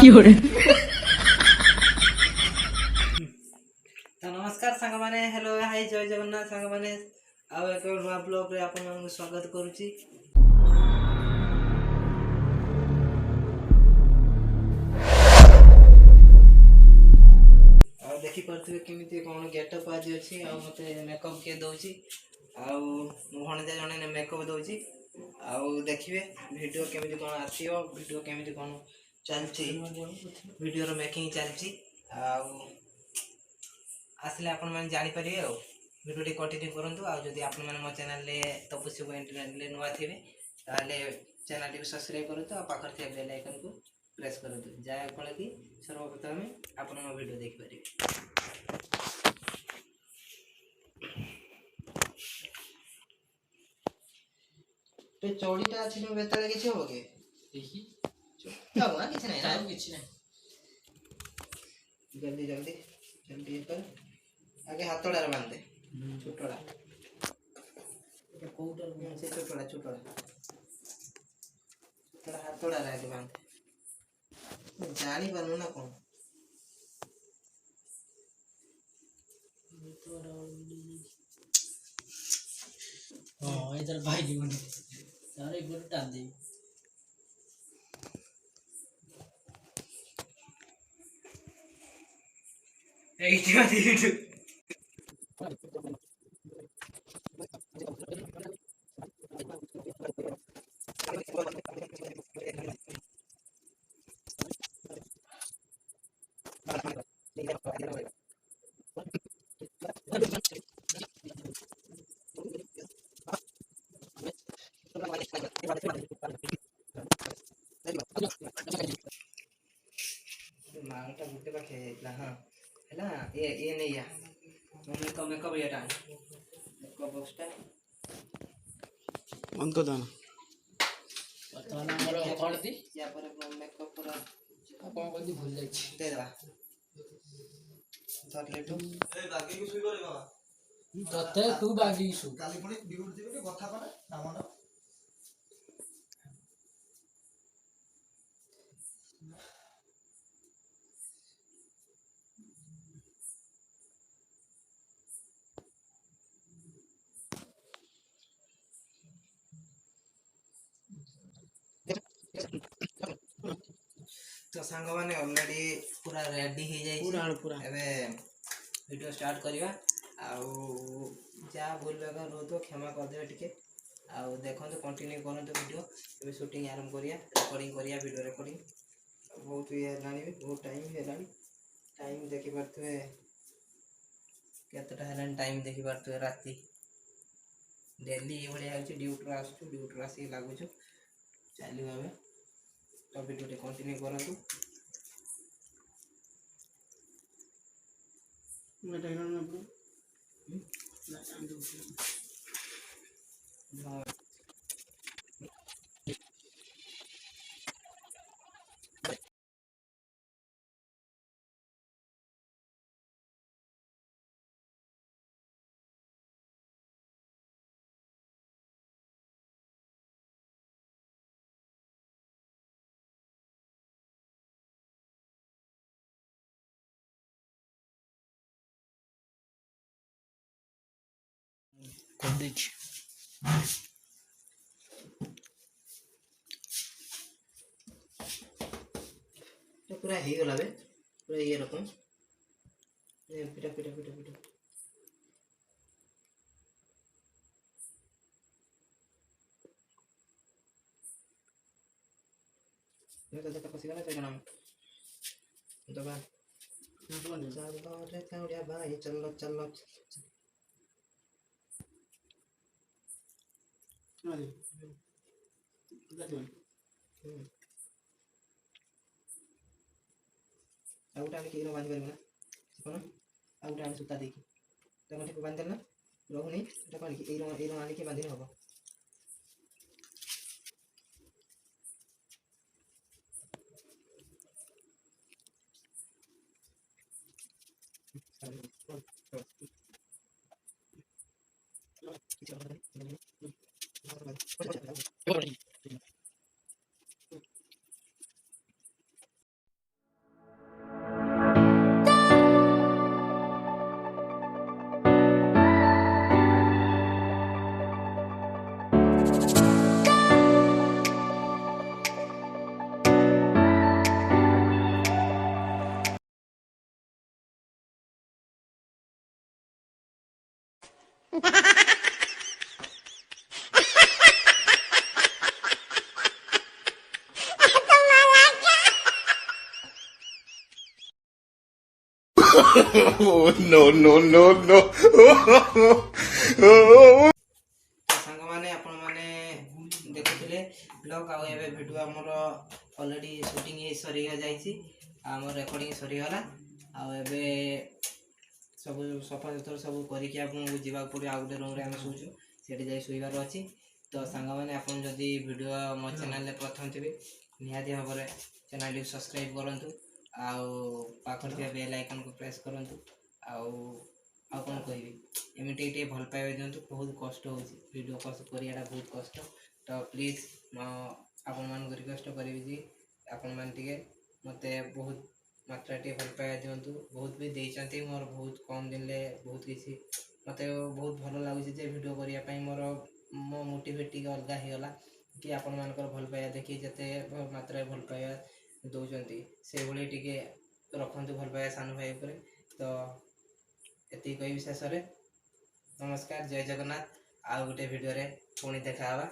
तो नमस्कार सांग माने हेलो हाय जय जगन्नाथ सांग माने आउ एक नुआ ब्लॉग रे आपन मानकु स्वागत करूची। आ देखि परथि केमिति कोन गेटअप आज अछि आ मते मेकअप के दोची आ भणजा जने ने मेकअप दोची आ देखिबे वीडियो केमिति कोन आथियो वीडियो केमिति कोन चलची वीडियो रो मेकिंग चलची आ आसले आपण माने जानि परिबे आ वीडियो टी कंटिन्यू करंतु आ जदि आपण माने मो चैनल ले तपस्या इंटरनेट ले नुआ थिबे ताले चैनल टी सब्सक्राइब करंतु आ पाखर थे बेल आइकन को प्रेस करंतु जाय फल कि सर्वप्रथम आपण मो वीडियो देख परिबे। तो चौड़ीटा अछि न बेतले किछ हो के देखि जाऊ ना किछ नै टाइम किछ नै जल्दी जल्दी जल्दी कर आगे हाथोड़ा रे बांध दे छोटोड़ा कोउटर से छोटोड़ा छोटोड़ा छोटोड़ा हाथोड़ा रे आगे बांध जानी बनू ना कोन हां इधर भाई जीवन सारे गुड टान दे एइटी वाली मांगटा गुटे पाखे जाइतला हां हैला ये नहीं या मेकअप येटा मेकअप बॉक्सटा अंक दान वर्तमान हमर हळदी या पर मेकअप पूरा आपण कोन भूल जाई छी दे देबा धर ले तू ए बाकी की सुई करे बाबा तते तू बागी सु काली पणी ड्यूटी देबे କଥା पड़े नामना तो सांग माने ऑलरेडी पूरा रेडी हो जाई पूरा एबे वीडियो स्टार्ट करिवा आउ जा बोलबे का रो तो क्षमा कर देबे टिके आउ देखो तो कंटिन्यू करो तो वीडियो एबे शूटिंग आरंभ करिया रिकॉर्डिंग करिया वीडियो रिकॉर्डिंग बहुत ये लानी बहुत टाइम हे लानी टाइम देखि परतवे केतटा हेलान टाइम देखि परतवे राती डेली ये बढिया होची ड्यूटी आसी लागु छ चालू हवे तो वीडियो टे कंटिन्यू करंतु मैं टाइम में अपने ना कोन दे छी तो पूरा ही गला बे पूरा ये रकम ये पिटा पिटा पिटा पिटा ये तो पसी गला से नाम दबा चलो रे काउडिया भाई चलो चलो अरे दादू आउटा के रो बांध करना कोन आउटा सुता देखि तो मते बांध देना रोहनी तो कोन की ए रो आने के बांधिन होबो Oh, no, no, no, no. ସାଙ୍ଗମାନେ ଆପଣମାନେ ଦେଖୁଥିଲେ ବ୍ଲଗ୍ ଆଉ ଏବେ ଭିଡ଼ିଓ ଆମର ଅଲରେଡ଼ି ସୁଟିଂ ସରିଯାଇଛି ଆମର ରେକର୍ଡ଼ିଂ ସରିଗଲା ଆଉ ଏବେ ସବୁ ସଫାସୁତୁରା ସବୁ କରିକି ଆପଣଙ୍କୁ ଯିବାକୁ ପଡ଼ିବ ଆଉ ଗୋଟେ ରୁମ୍ରେ ଆମେ ଶୋଉଛୁ ସେଠି ଯାଇ ଶୋଇବାର ଅଛି ତ ସାଙ୍ଗମାନେ ଆପଣ ଯଦି ଭିଡ଼ିଓ ମୋ ଚ୍ୟାନେଲରେ ପ୍ରଥମ ଥିବେ ନିହାତି ଭାବରେ ଚ୍ୟାନେଲଟିକୁ ସବସ୍କ୍ରାଇବ୍ କରନ୍ତୁ ଆଉ ପାଖରେ ଥିବା ବେଲ୍ ଆଇକନ୍କୁ ପ୍ରେସ୍ କରନ୍ତୁ ଆଉ କ'ଣ କହିବି ଏମିତି ଟିକେ ଭଲ ପାଇବା ଦିଅନ୍ତୁ ବହୁତ କଷ୍ଟ ହେଉଛି ଭିଡ଼ିଓ କରିବାଟା ବହୁତ କଷ୍ଟ ତ ପ୍ଲିଜ୍ ମୁଁ ଆପଣମାନଙ୍କୁ ରିକ୍ୱେଷ୍ଟ କରିବି ଯେ ଆପଣମାନେ ଟିକେ ମୋତେ ବହୁତ ମାତ୍ରା ଟିକେ ଭଲ ପାଇବା ଦିଅନ୍ତୁ ବହୁତ ବି ଦେଇଛନ୍ତି ମୋର ବହୁତ କମ୍ ଦିନରେ ବହୁତ କିଛି ମୋତେ ବହୁତ ଭଲ ଲାଗୁଛି ଯେ ଭିଡ଼ିଓ କରିବା ପାଇଁ ମୋ ମୋଟିଭେଟ୍ ଟିକେ ଅଲଗା ହେଇଗଲା କି ଆପଣମାନଙ୍କର ଭଲ ପାଇବା ଦେଖି ଯେତେ ମାତ୍ରାରେ ଭଲ ପାଇବା ଦେଉଛନ୍ତି ସେଇଭଳି ଟିକେ ରଖନ୍ତୁ ଭଲ ପାଇବା ସାନ ଭାଇ ଉପରେ ତ ଏତିକି କହିବି ଶେଷରେ ନମସ୍କାର ଜୟ ଜଗନ୍ନାଥ ଆଉ ଗୋଟେ ଭିଡ଼ିଓରେ ପୁଣି ଦେଖା ହେବା।